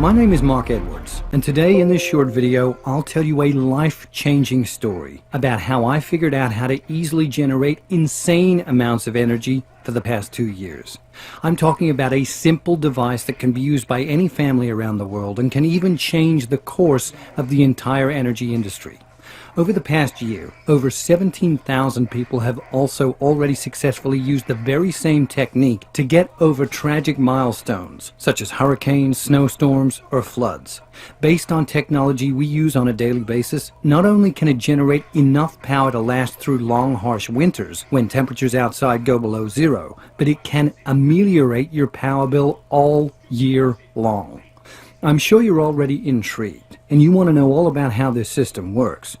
My name is Mark Edwards, and today in this short video, I'll tell you a life-changing story about how I figured out how to easily generate insane amounts of energy for the past 2 years. I'm talking about a simple device that can be used by any family around the world and can even change the course of the entire energy industry. Over the past year, over 17,000 people have also already successfully used the very same technique to get over tragic milestones, such as hurricanes, snowstorms, or floods. Based on technology we use on a daily basis, not only can it generate enough power to last through long, harsh winters when temperatures outside go below zero, but it can ameliorate your power bill all year long. I'm sure you're already intrigued, and you want to know all about how this system works.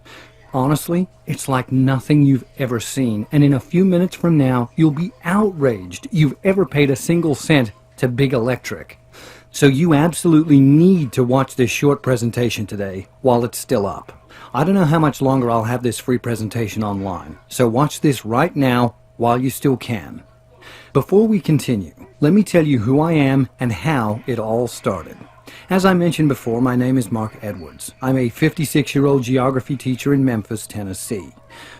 Honestly, it's like nothing you've ever seen, and in a few minutes from now, you'll be outraged you've ever paid a single cent to Big Electric. So you absolutely need to watch this short presentation today while it's still up. I don't know how much longer I'll have this free presentation online, so watch this right now while you still can. Before we continue, let me tell you who I am and how it all started. As I mentioned before, my name is Mark Edwards. I'm a 56-year-old geography teacher in Memphis, Tennessee.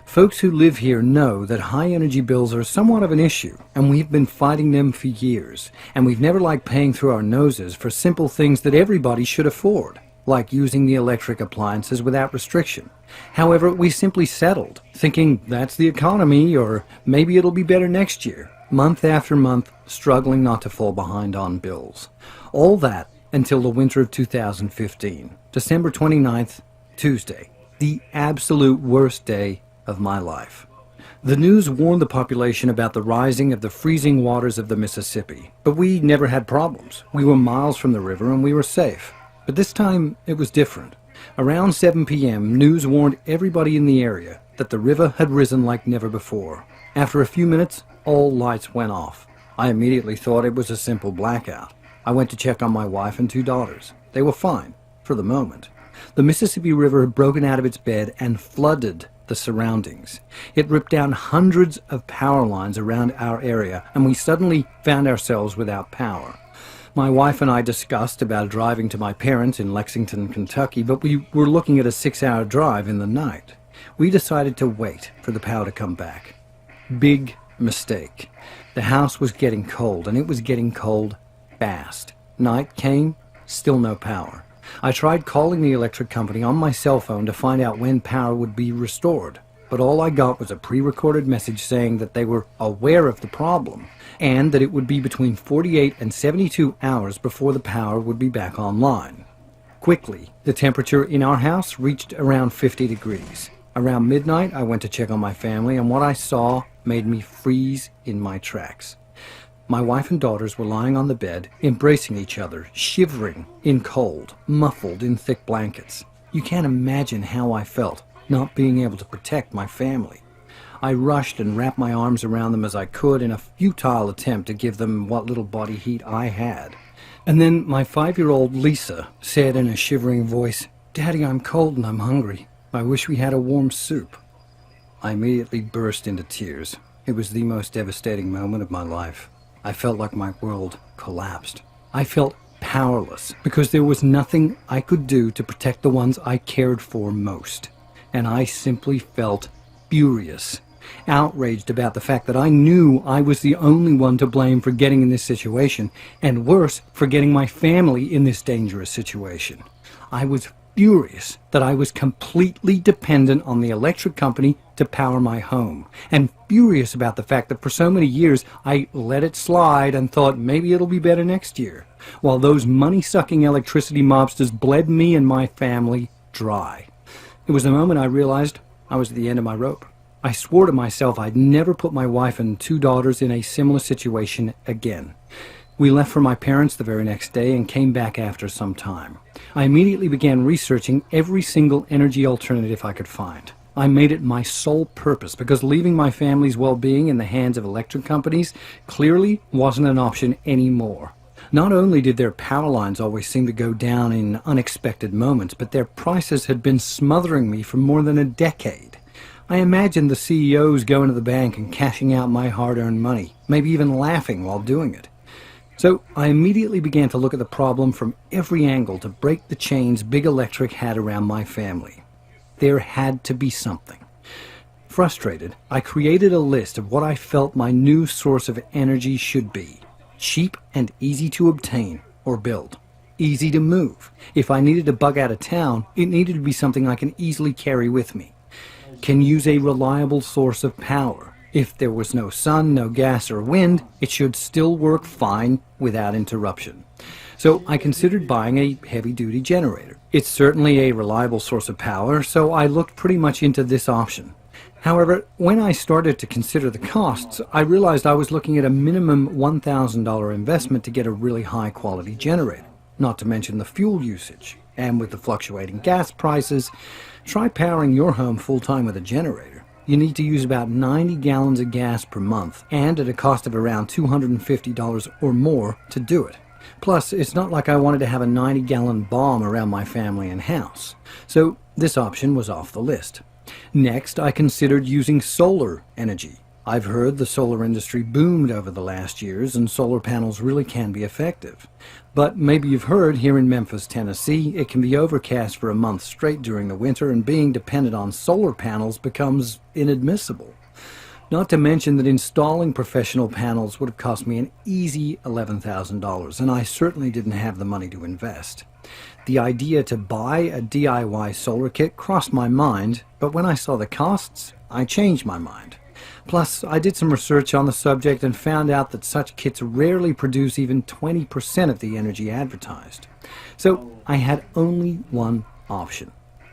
Folks who live here know that high energy bills are somewhat of an issue, and we've been fighting them for years. And we've never liked paying through our noses for simple things that everybody should afford, like using the electric appliances without restriction. However, we simply settled, thinking that's the economy, or maybe it'll be better next year, month after month, struggling not to fall behind on bills. All that until the winter of 2015, December 29th, Tuesday, the absolute worst day of my life. The news warned the population about the rising of the freezing waters of the Mississippi, but we never had problems. We were miles from the river and we were safe. But this time it was different. Around 7 p.m., news warned everybody in the area that the river had risen like never before. After a few minutes, all lights went off. I immediately thought it was a simple blackout. I went to check on my wife and 2 daughters. They were fine, for the moment. The Mississippi River had broken out of its bed and flooded the surroundings. It ripped down hundreds of power lines around our area, and we suddenly found ourselves without power. My wife and I discussed about driving to my parents in Lexington, Kentucky, but we were looking at a 6-hour drive in the night. We decided to wait for the power to come back. Big mistake. The house was getting cold, and it was getting cold fast. Night came, still no power. I tried calling the electric company on my cell phone to find out when power would be restored, but all I got was a pre-recorded message saying that they were aware of the problem and that it would be between 48 and 72 hours before the power would be back online. Quickly, the temperature in our house reached around 50 degrees. Around midnight, I went to check on my family, and what I saw made me freeze in my tracks. My wife and daughters were lying on the bed, embracing each other, shivering in cold, muffled in thick blankets. You can't imagine how I felt, not being able to protect my family. I rushed and wrapped my arms around them as I could in a futile attempt to give them what little body heat I had. And then my 5-year-old Lisa said in a shivering voice, "Daddy, I'm cold and I'm hungry. I wish we had a warm soup." I immediately burst into tears. It was the most devastating moment of my life. I felt like my world collapsed. I felt powerless because there was nothing I could do to protect the ones I cared for most. And I simply felt furious, outraged about the fact that I knew I was the only one to blame for getting in this situation, and worse, for getting my family in this dangerous situation. I was furious that I was completely dependent on the electric company to power my home, and furious about the fact that for so many years I let it slide and thought maybe it'll be better next year, while those money-sucking electricity mobsters bled me and my family dry. It was the moment I realized I was at the end of my rope. I swore to myself I'd never put my wife and 2 daughters in a similar situation again. We left for my parents the very next day and came back after some time. I immediately began researching every single energy alternative I could find. I made it my sole purpose because leaving my family's well-being in the hands of electric companies clearly wasn't an option anymore. Not only did their power lines always seem to go down in unexpected moments, but their prices had been smothering me for more than a decade. I imagined the CEOs going to the bank and cashing out my hard-earned money, maybe even laughing while doing it. So I immediately began to look at the problem from every angle to break the chains Big Electric had around my family. There had to be something. Frustrated, I created a list of what I felt my new source of energy should be. Cheap and easy to obtain or build. Easy to move. If I needed to bug out of town, it needed to be something I can easily carry with me. Can use a reliable source of power. If there was no sun, no gas or wind, it should still work fine without interruption. So I considered buying a heavy-duty generator. It's certainly a reliable source of power, so I looked pretty much into this option. However, when I started to consider the costs, I realized I was looking at a minimum $1,000 investment to get a really high-quality generator, not to mention the fuel usage. And with the fluctuating gas prices, try powering your home full-time with a generator. You need to use about 90 gallons of gas per month, and at a cost of around $250 or more to do it. Plus, it's not like I wanted to have a 90-gallon bomb around my family and house. So this option was off the list. Next, I considered using solar energy. I've heard the solar industry boomed over the last years, and solar panels really can be effective. But maybe you've heard here in Memphis, Tennessee, it can be overcast for a month straight during the winter, and being dependent on solar panels becomes inadmissible. Not to mention that installing professional panels would have cost me an easy $11,000, and I certainly didn't have the money to invest. The idea to buy a DIY solar kit crossed my mind, but when I saw the costs, I changed my mind. Plus, I did some research on the subject and found out that such kits rarely produce even 20% of the energy advertised. So I had only one option.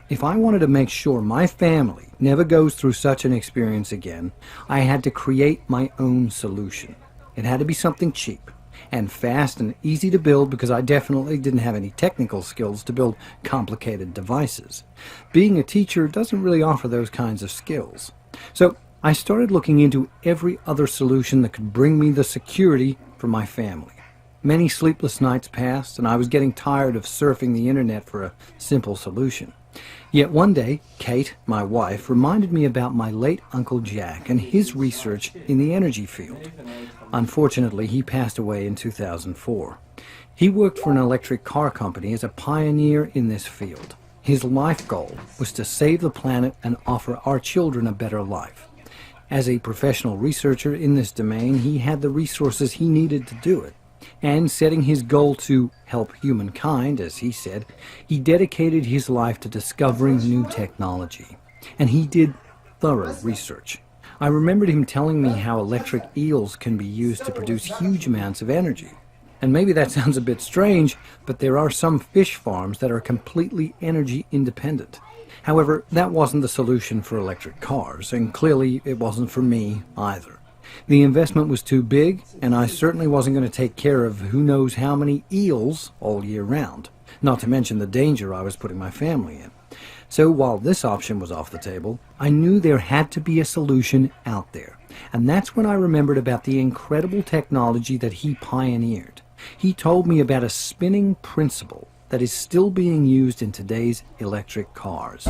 If I wanted to make sure my family never goes through such an experience again, I had to create my own solution. It had to be something cheap and fast and easy to build, because I definitely didn't have any technical skills to build complicated devices. Being a teacher doesn't really offer those kinds of skills. So I started looking into every other solution that could bring me the security for my family. Many sleepless nights passed, and I was getting tired of surfing the internet for a simple solution. Yet one day, Kate, my wife, reminded me about my late Uncle Jack and his research in the energy field. Unfortunately, he passed away in 2004. He worked for an electric car company as a pioneer in this field. His life goal was to save the planet and offer our children a better life. As a professional researcher in this domain, he had the resources he needed to do it. And setting his goal to help humankind, as he said, he dedicated his life to discovering new technology. And he did thorough research. I remembered him telling me how electric eels can be used to produce huge amounts of energy. And maybe that sounds a bit strange, but there are some fish farms that are completely energy independent. However, that wasn't the solution for electric cars, and clearly it wasn't for me either. The investment was too big, and I certainly wasn't going to take care of who knows how many eels all year round, not to mention the danger I was putting my family in. So while this option was off the table, I knew there had to be a solution out there. And that's when I remembered about the incredible technology that he pioneered. He told me about a spinning principle that is still being used in today's electric cars.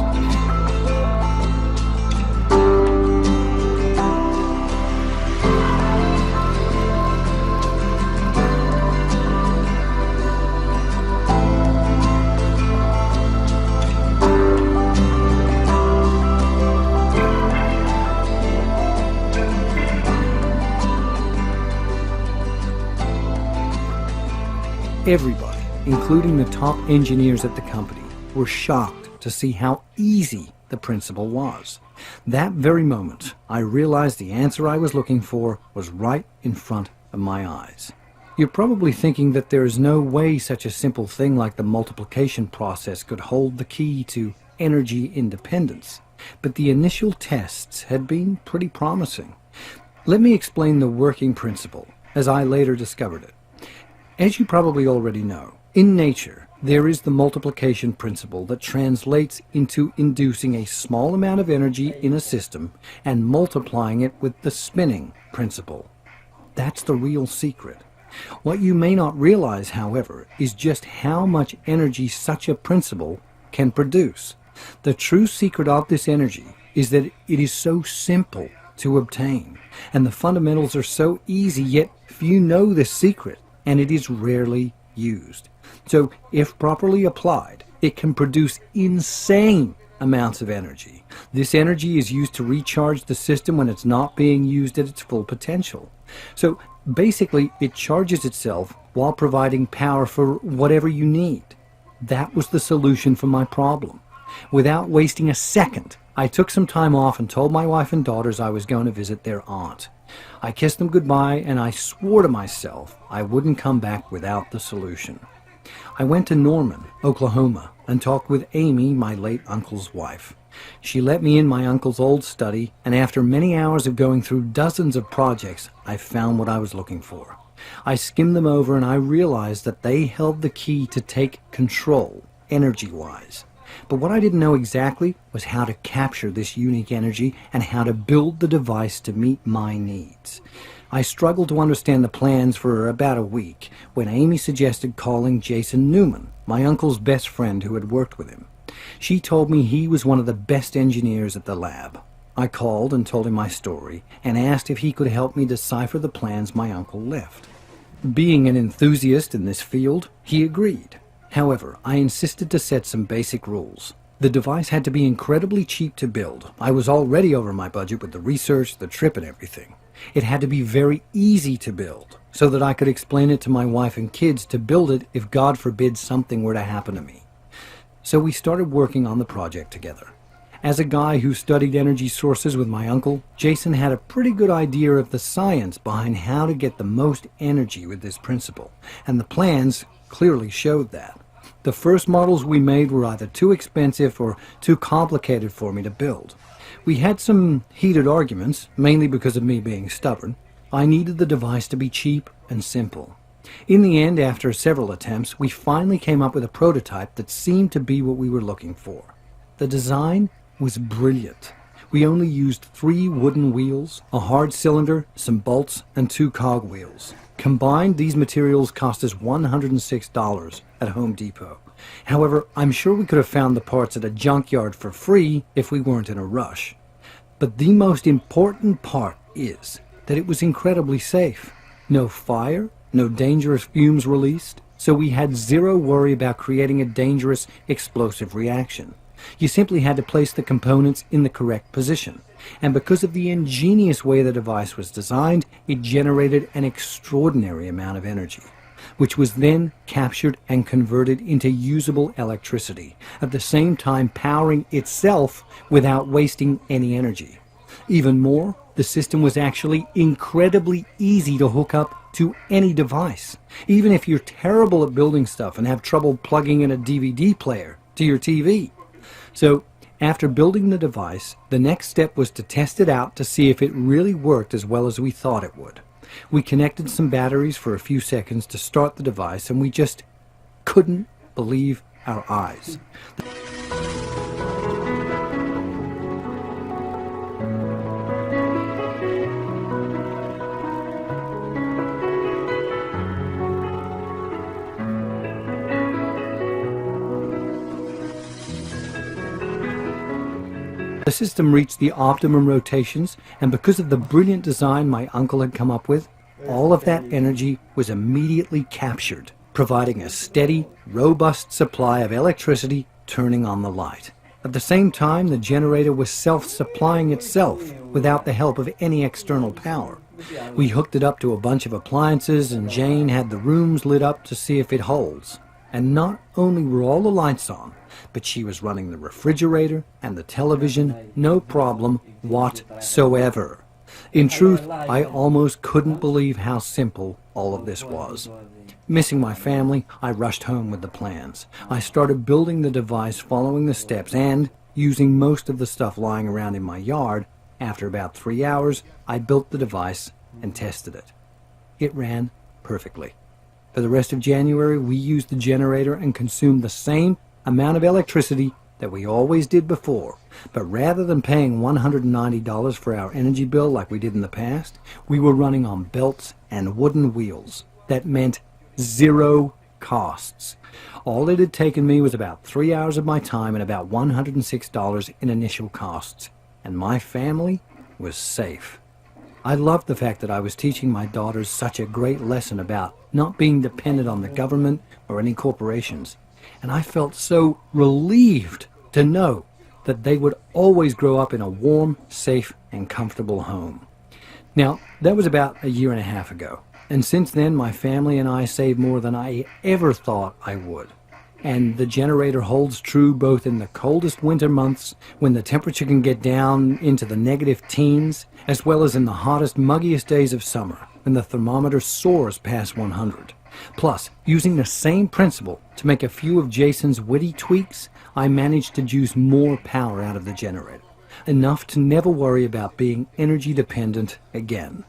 Everybody, including the top engineers at the company, were shocked to see how easy the principle was. That very moment, I realized the answer I was looking for was right in front of my eyes. You're probably thinking that there is no way such a simple thing like the multiplication process could hold the key to energy independence, but the initial tests had been pretty promising. Let me explain the working principle, as I later discovered it. As you probably already know, in nature, there is the multiplication principle that translates into inducing a small amount of energy in a system and multiplying it with the spinning principle. That's the real secret. What you may not realize, however, is just how much energy such a principle can produce. The true secret of this energy is that it is so simple to obtain, and the fundamentals are so easy, yet few know this secret. and it is rarely used. So, if properly applied, it can produce insane amounts of energy. This energy is used to recharge the system when it's not being used at its full potential. So, basically, it charges itself while providing power for whatever you need. That was the solution for my problem. Without wasting a second, I took some time off and told my wife and daughters I was going to visit their aunt. I kissed them goodbye, and I swore to myself I wouldn't come back without the solution. I went to Norman, Oklahoma, and talked with Amy, my late uncle's wife. She let me in my uncle's old study, and after many hours of going through dozens of projects, I found what I was looking for. I skimmed them over, and I realized that they held the key to take control, energy-wise. But what I didn't know exactly was how to capture this unique energy and how to build the device to meet my needs. I struggled to understand the plans for about a week when Amy suggested calling Jason Newman, my uncle's best friend who had worked with him. She told me he was one of the best engineers at the lab. I called and told him my story and asked if he could help me decipher the plans my uncle left. Being an enthusiast in this field, he agreed. However, I insisted to set some basic rules. The device had to be incredibly cheap to build. I was already over my budget with the research, the trip, and everything. It had to be very easy to build, so that I could explain it to my wife and kids to build it if God forbid something were to happen to me. So we started working on the project together. As a guy who studied energy sources with my uncle, Jason had a pretty good idea of the science behind how to get the most energy with this principle, and the plans clearly showed that. The first models we made were either too expensive or too complicated for me to build. We had some heated arguments, mainly because of me being stubborn. I needed the device to be cheap and simple. In the end, after several attempts, we finally came up with a prototype that seemed to be what we were looking for. The design was brilliant. We only used 3 wooden wheels, a hard cylinder, some bolts, and 2 cog wheels. Combined, these materials cost us $106 at Home Depot. However, I'm sure we could have found the parts at a junkyard for free if we weren't in a rush. But the most important part is that it was incredibly safe. No fire, no dangerous fumes released, so we had zero worry about creating a dangerous explosive reaction. You simply had to place the components in the correct position. And because of the ingenious way the device was designed, it generated an extraordinary amount of energy, which was then captured and converted into usable electricity, at the same time powering itself without wasting any energy. Even more, the system was actually incredibly easy to hook up to any device. Even if you're terrible at building stuff and have trouble plugging in a DVD player to your TV. So, after building the device, the next step was to test it out to see if it really worked as well as we thought it would. We connected some batteries for a few seconds to start the device, and we just couldn't believe our eyes. The system reached the optimum rotations, and because of the brilliant design my uncle had come up with, all of that energy was immediately captured, providing a steady, robust supply of electricity turning on the light. At the same time, the generator was self-supplying itself without the help of any external power. We hooked it up to a bunch of appliances, and Jane had the rooms lit up to see if it holds. And not only were all the lights on, but she was running the refrigerator and the television, no problem whatsoever. In truth, I almost couldn't believe how simple all of this was. Missing my family, I rushed home with the plans. I started building the device following the steps and, using most of the stuff lying around in my yard, after about 3 hours, I built the device and tested it. It ran perfectly. For the rest of January, we used the generator and consumed the same amount of electricity that we always did before. But rather than paying $190 for our energy bill like we did in the past, we were running on belts and wooden wheels. That meant zero costs. All it had taken me was about 3 hours of my time and about $106 in initial costs. And my family was safe. I loved the fact that I was teaching my daughters such a great lesson about not being dependent on the government or any corporations, and I felt so relieved to know that they would always grow up in a warm, safe, and comfortable home. Now, that was about a year and a half ago, and since then my family and I saved more than I ever thought I would. And the generator holds true both in the coldest winter months, when the temperature can get down into the negative teens, as well as in the hottest, muggiest days of summer, when the thermometer soars past 100. Plus, using the same principle to make a few of Jason's witty tweaks, I managed to juice more power out of the generator, enough to never worry about being energy dependent again.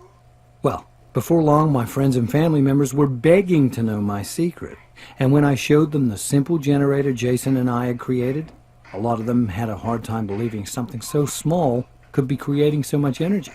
Well, before long, my friends and family members were begging to know my secret. And when I showed them the simple generator Jason and I had created, a lot of them had a hard time believing something so small could be creating so much energy.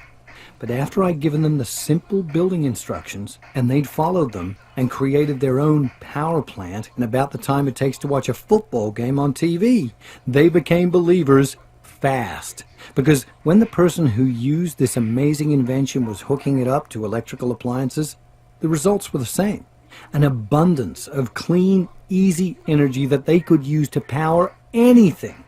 But after I'd given them the simple building instructions, and they'd followed them and created their own power plant in about the time it takes to watch a football game on TV, they became believers fast. Because when the person who used this amazing invention was hooking it up to electrical appliances, the results were the same. An abundance of clean, easy energy that they could use to power anything.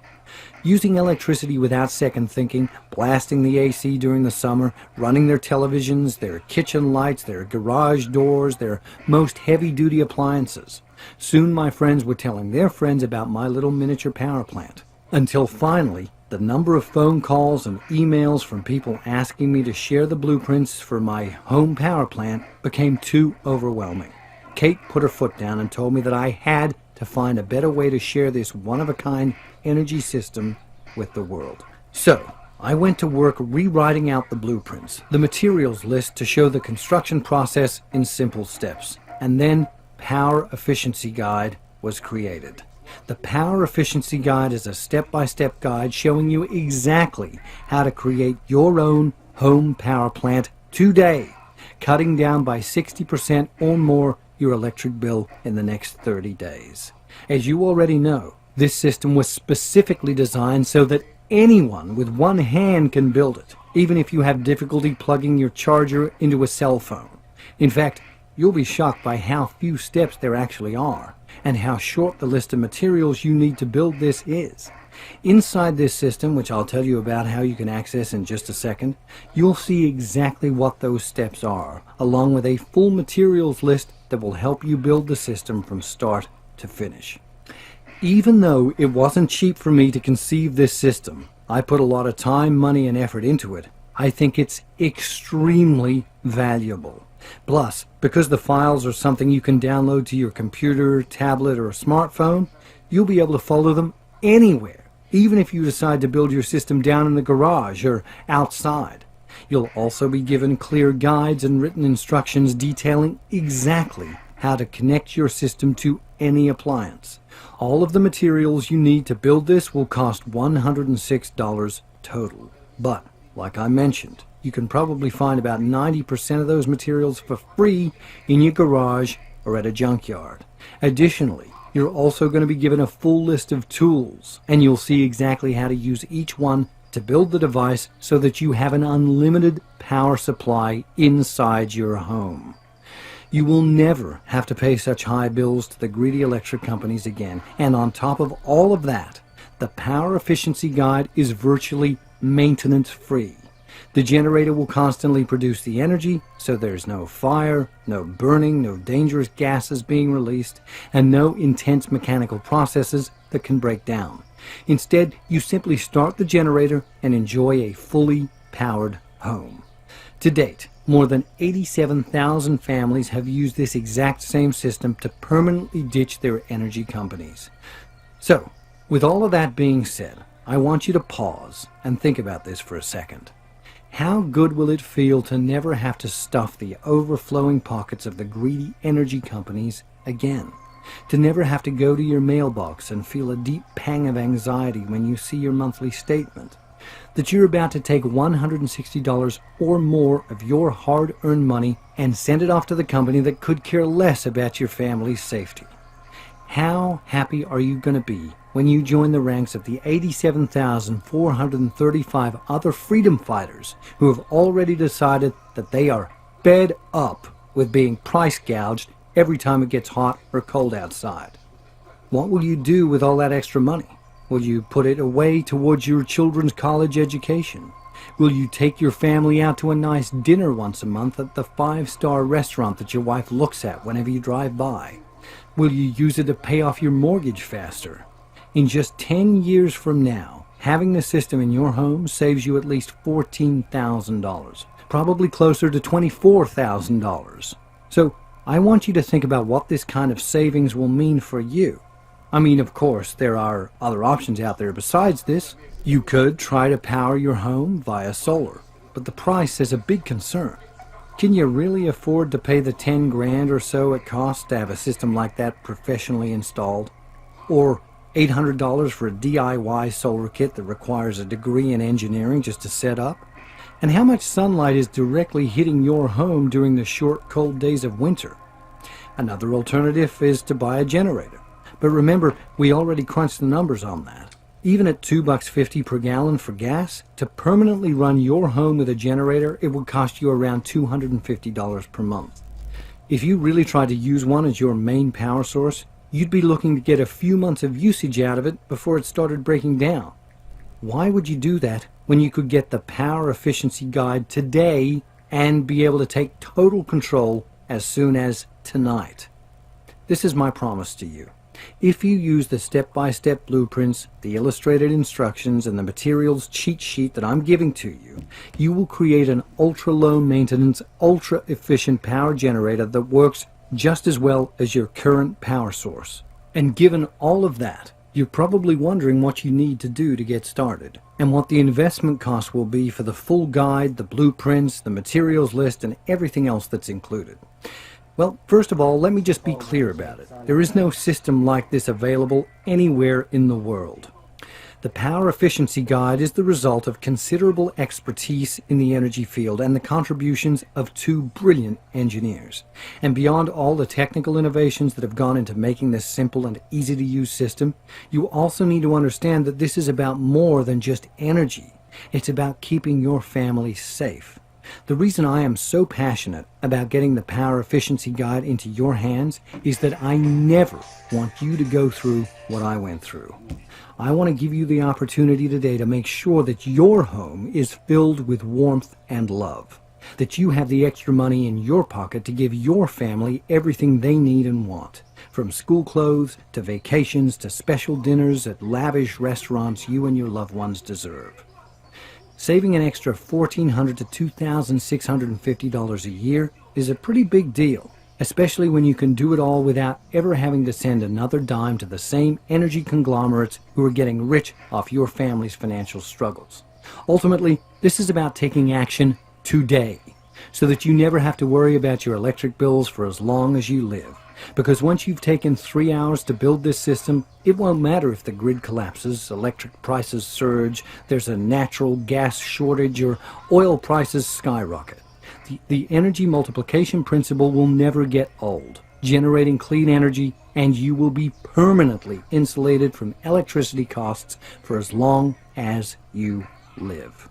Using electricity without second thinking, blasting the AC during the summer, running their televisions, their kitchen lights, their garage doors, their most heavy-duty appliances. Soon my friends were telling their friends about my little miniature power plant. Until finally, the number of phone calls and emails from people asking me to share the blueprints for my home power plant became too overwhelming. Kate put her foot down and told me that I had to find a better way to share this one-of-a-kind energy system with the world. So, I went to work rewriting out the blueprints, the materials list to show the construction process in simple steps, and then Power Efficiency Guide was created. The Power Efficiency Guide is a step-by-step guide showing you exactly how to create your own home power plant today, cutting down by 60% or more your electric bill in the next 30 days. As you already know, this system was specifically designed so that anyone with one hand can build it, even if you have difficulty plugging your charger into a cell phone. In fact, you'll be shocked by how few steps there actually are, and how short the list of materials you need to build this is. Inside this system, which I'll tell you about how you can access in just a second, you'll see exactly what those steps are, along with a full materials list that will help you build the system from start to finish. Even though it wasn't cheap for me to conceive this system, I put a lot of time, money, and effort into it. I think it's extremely valuable. Plus, because the files are something you can download to your computer, tablet, or smartphone, you'll be able to follow them anywhere, even if you decide to build your system down in the garage or outside. You'll also be given clear guides and written instructions detailing exactly how to connect your system to any appliance. All of the materials you need to build this will cost $106 total. But, like I mentioned, you can probably find about 90% of those materials for free in your garage or at a junkyard. Additionally, you're also going to be given a full list of tools, and you'll see exactly how to use each one to build the device so that you have an unlimited power supply inside your home. You will never have to pay such high bills to the greedy electric companies again. And on top of all of that, the Power Efficiency Guide is virtually maintenance-free. The generator will constantly produce the energy, so there's no fire, no burning, no dangerous gases being released, and no intense mechanical processes that can break down. Instead, you simply start the generator and enjoy a fully powered home. To date, more than 87,000 families have used this exact same system to permanently ditch their energy companies. So, with all of that being said, I want you to pause and think about this for a second. How good will it feel to never have to stuff the overflowing pockets of the greedy energy companies again? To never have to go to your mailbox and feel a deep pang of anxiety when you see your monthly statement? That you're about to take $160 or more of your hard-earned money and send it off to the company that could care less about your family's safety? How happy are you going to be when you join the ranks of the 87,435 other freedom fighters who have already decided that they are fed up with being price gouged every time it gets hot or cold outside. What will you do with all that extra money? Will you put it away towards your children's college education? Will you take your family out to a nice dinner once a month at the 5-star restaurant that your wife looks at whenever you drive by? Will you use it to pay off your mortgage faster? In just 10 years from now, having the system in your home saves you at least $14,000, probably closer to $24,000. So I want you to think about what this kind of savings will mean for you. I mean, of course, there are other options out there besides this. You could try to power your home via solar, but the price is a big concern. Can you really afford to pay the 10 grand or so it costs to have a system like that professionally installed? Or $800 for a DIY solar kit that requires a degree in engineering just to set up? And how much sunlight is directly hitting your home during the short, cold days of winter? Another alternative is to buy a generator. But remember, we already crunched the numbers on that. Even at $2.50 per gallon for gas, to permanently run your home with a generator, it would cost you around $250 per month. If you really tried to use one as your main power source, you'd be looking to get a few months of usage out of it before it started breaking down. Why would you do that when you could get the Power Efficiency Guide today and be able to take total control as soon as tonight? This is my promise to you. If you use the step-by-step blueprints, the illustrated instructions, and the materials cheat sheet that I'm giving to you, you will create an ultra-low maintenance, ultra-efficient power generator that works just as well as your current power source. And given all of that, you're probably wondering what you need to do to get started, and what the investment cost will be for the full guide, the blueprints, the materials list, and everything else that's included. Well, first of all, let me just be clear about it. There is no system like this available anywhere in the world. The Power Efficiency Guide is the result of considerable expertise in the energy field and the contributions of 2 brilliant engineers. And beyond all the technical innovations that have gone into making this simple and easy-to-use system, you also need to understand that this is about more than just energy. It's about keeping your family safe. The reason I am so passionate about getting the Power Efficiency Guide into your hands is that I never want you to go through what I went through. I want to give you the opportunity today to make sure that your home is filled with warmth and love, that you have the extra money in your pocket to give your family everything they need and want, from school clothes to vacations to special dinners at lavish restaurants you and your loved ones deserve. Saving an extra $1,400 to $2,650 a year is a pretty big deal, especially when you can do it all without ever having to send another dime to the same energy conglomerates who are getting rich off your family's financial struggles. Ultimately, this is about taking action today, so that you never have to worry about your electric bills for as long as you live. Because once you've taken 3 hours to build this system, it won't matter if the grid collapses, electric prices surge, there's a natural gas shortage, or oil prices skyrocket. The energy multiplication principle will never get old, generating clean energy, and you will be permanently insulated from electricity costs for as long as you live.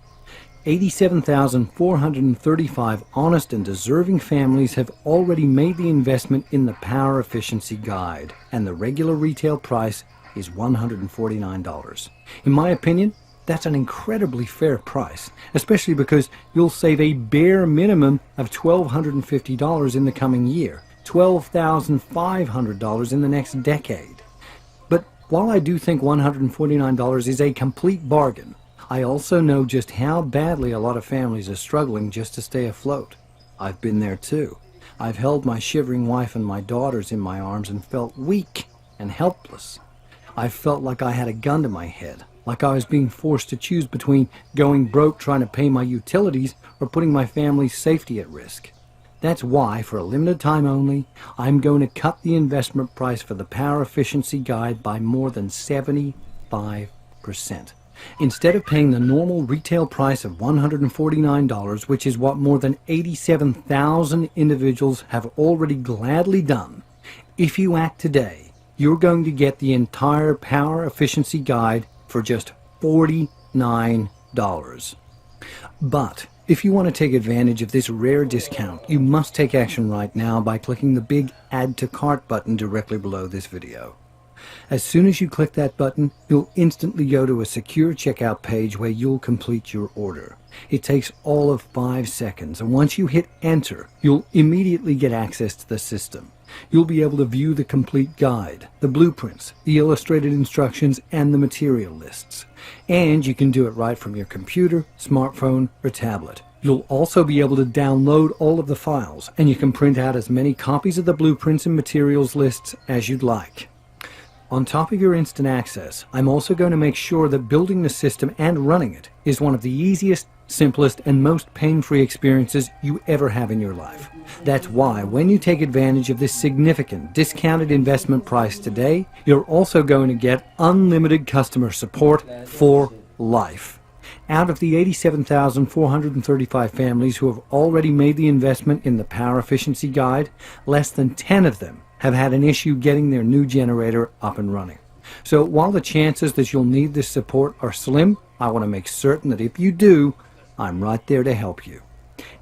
87,435 honest and deserving families have already made the investment in the Power Efficiency Guide, and the regular retail price is $149. In my opinion, that's an incredibly fair price, especially because you'll save a bare minimum of $1,250 in the coming year, $12,500 in the next decade. But while I do think $149 is a complete bargain, I also know just how badly a lot of families are struggling just to stay afloat. I've been there too. I've held my shivering wife and my daughters in my arms and felt weak and helpless. I've felt like I had a gun to my head, like I was being forced to choose between going broke trying to pay my utilities or putting my family's safety at risk. That's why, for a limited time only, I'm going to cut the investment price for the Power Efficiency Guide by more than 75%. Instead of paying the normal retail price of $149, which is what more than 87,000 individuals have already gladly done, if you act today, you're going to get the entire Power Efficiency Guide for just $49. But if you want to take advantage of this rare discount, you must take action right now by clicking the big Add to Cart button directly below this video. As soon as you click that button, you'll instantly go to a secure checkout page where you'll complete your order. It takes all of 5 seconds, and once you hit enter, you'll immediately get access to the system. You'll be able to view the complete guide, the blueprints, the illustrated instructions, and the material lists. And you can do it right from your computer, smartphone, or tablet. You'll also be able to download all of the files, and you can print out as many copies of the blueprints and materials lists as you'd like. On top of your instant access, I'm also going to make sure that building the system and running it is one of the easiest, simplest, and most pain-free experiences you ever have in your life. That's why when you take advantage of this significant discounted investment price today, you're also going to get unlimited customer support for life. Out of the 87,435 families who have already made the investment in the Power Efficiency Guide, less than 10 of them have had an issue getting their new generator up and running. So while the chances that you'll need this support are slim, I want to make certain that if you do, I'm right there to help you.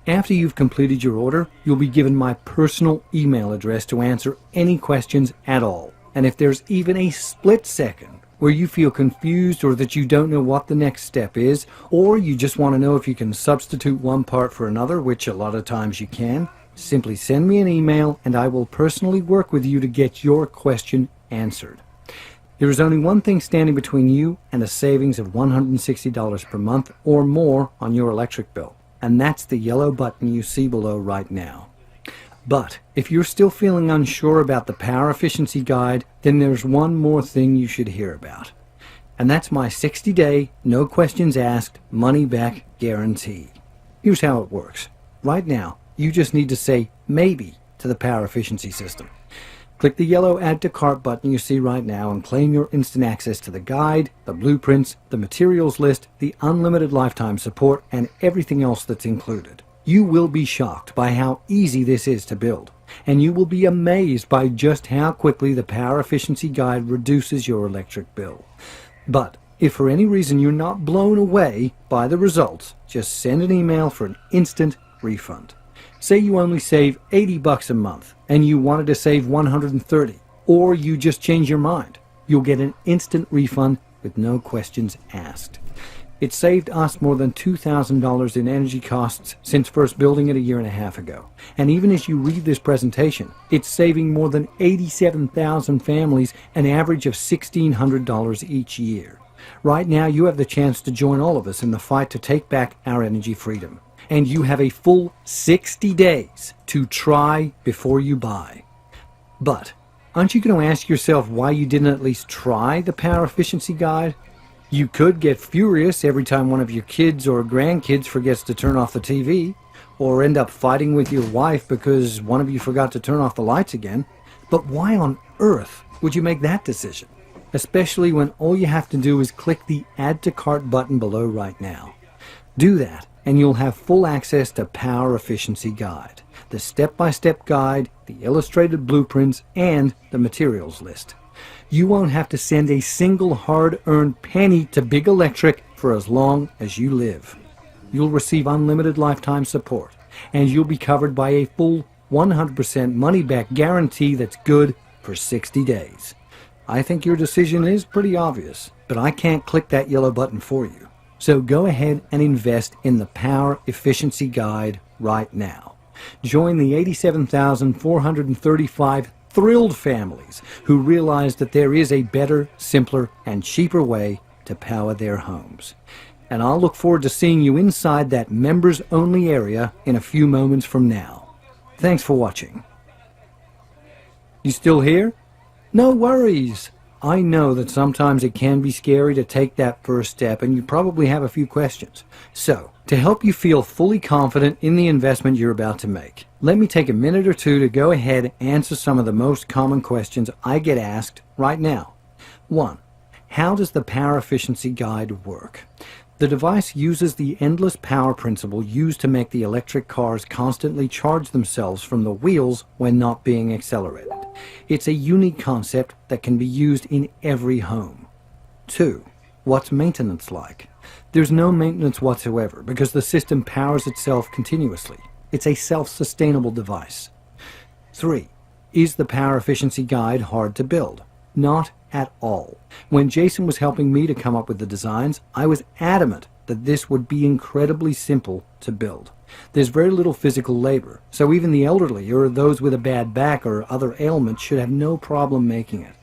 After you've completed your order, you'll be given my personal email address to answer any questions at all. And if there's even a split second where you feel confused or that you don't know what the next step is, or you just want to know if you can substitute one part for another, which a lot of times you can, simply send me an email and I will personally work with you to get your question answered. There is only one thing standing between you and a savings of $160 per month or more on your electric bill, and that's the yellow button you see below right now. But if you're still feeling unsure about the Power Efficiency Guide, then there's one more thing you should hear about, and that's my 60-day, no questions asked, money-back guarantee. Here's how it works. Right now, you just need to say maybe to the Power Efficiency system. Click the yellow Add to Cart button you see right now and claim your instant access to the guide, the blueprints, the materials list, the unlimited lifetime support, and everything else that's included. You will be shocked by how easy this is to build, and you will be amazed by just how quickly the Power Efficiency Guide reduces your electric bill. But if for any reason you're not blown away by the results, just send an email for an instant refund. Say you only save $80 a month and you wanted to save $130, or you just change your mind. You'll get an instant refund with no questions asked. It saved us more than $2,000 in energy costs since first building it a year and a half ago. And even as you read this presentation, it's saving more than 87,000 families an average of $1,600 each year. Right now, you have the chance to join all of us in the fight to take back our energy freedom. And you have a full 60 days to try before you buy. But aren't you going to ask yourself why you didn't at least try the Power Efficiency Guide? You could get furious every time one of your kids or grandkids forgets to turn off the TV, or end up fighting with your wife because one of you forgot to turn off the lights again. But why on earth would you make that decision? Especially when all you have to do is click the Add to Cart button below right now. Do that, and you'll have full access to Power Efficiency Guide, the step-by-step guide, the illustrated blueprints, and the materials list. You won't have to send a single hard-earned penny to Big Electric for as long as you live. You'll receive unlimited lifetime support, and you'll be covered by a full 100% money-back guarantee that's good for 60 days. I think your decision is pretty obvious, but I can't click that yellow button for you. So go ahead and invest in the Power Efficiency Guide right now. Join the 87,435 thrilled families who realize that there is a better, simpler, and cheaper way to power their homes. And I'll look forward to seeing you inside that members-only area in a few moments from now. Thanks for watching. You still here? No worries. I know that sometimes it can be scary to take that first step, and you probably have a few questions. So, to help you feel fully confident in the investment you're about to make, let me take a minute or two to go ahead and answer some of the most common questions I get asked right now. 1. How does the Power Efficiency Guide work? The device uses the endless power principle used to make the electric cars constantly charge themselves from the wheels when not being accelerated. It's a unique concept that can be used in every home. 2. What's maintenance like? There's no maintenance whatsoever because the system powers itself continuously. It's a self-sustainable device. 3. Is the power efficiency guide hard to build? Not at all. When Jason was helping me to come up with the designs, I was adamant that this would be incredibly simple to build. There's very little physical labor, so even the elderly or those with a bad back or other ailments should have no problem making it.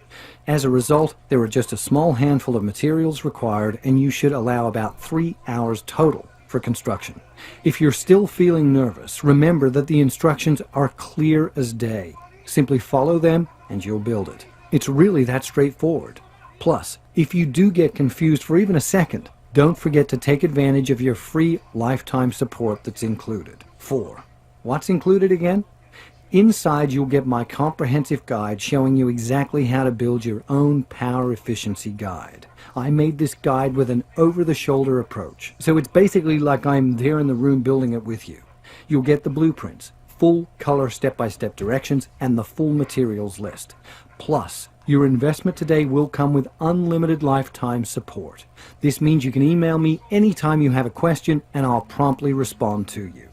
As a result, there are just a small handful of materials required, and you should allow about 3 hours total for construction. If you're still feeling nervous, remember that the instructions are clear as day. Simply follow them and you'll build it. It's really that straightforward. Plus, if you do get confused for even a second, don't forget to take advantage of your free lifetime support that's included. 4. What's included again? Inside you'll get my comprehensive guide showing you exactly how to build your own power efficiency guide. I made this guide with an over-the-shoulder approach, so it's basically like I'm there in the room building it with you. You'll get the blueprints, full color step-by-step directions, and the full materials list. Plus, your investment today will come with unlimited lifetime support. This means you can email me anytime you have a question and I'll promptly respond to you.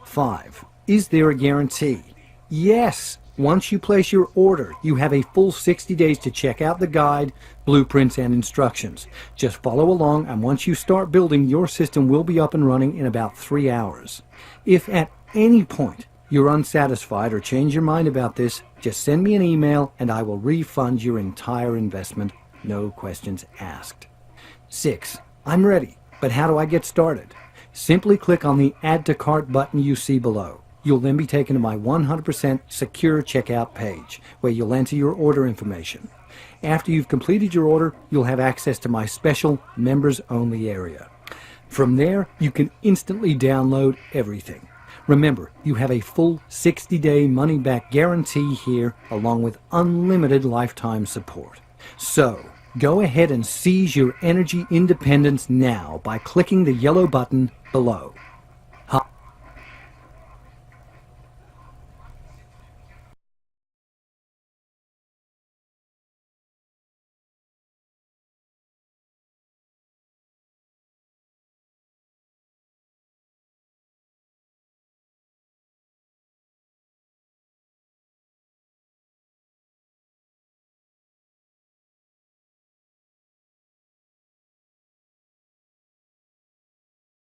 5. Is there a guarantee? Yes! Once you place your order, you have a full 60 days to check out the guide, blueprints, and instructions. Just follow along, and once you start building, your system will be up and running in about 3 hours. If at any point you're unsatisfied or change your mind about this, just send me an email and I will refund your entire investment, no questions asked. 6. I'm ready, but how do I get started? Simply click on the Add to Cart button you see below. You'll then be taken to my 100% secure checkout page, where you'll enter your order information. After you've completed your order, you'll have access to my special members-only area. From there, you can instantly download everything. Remember, you have a full 60-day money-back guarantee here, along with unlimited lifetime support. So, go ahead and seize your energy independence now by clicking the yellow button below.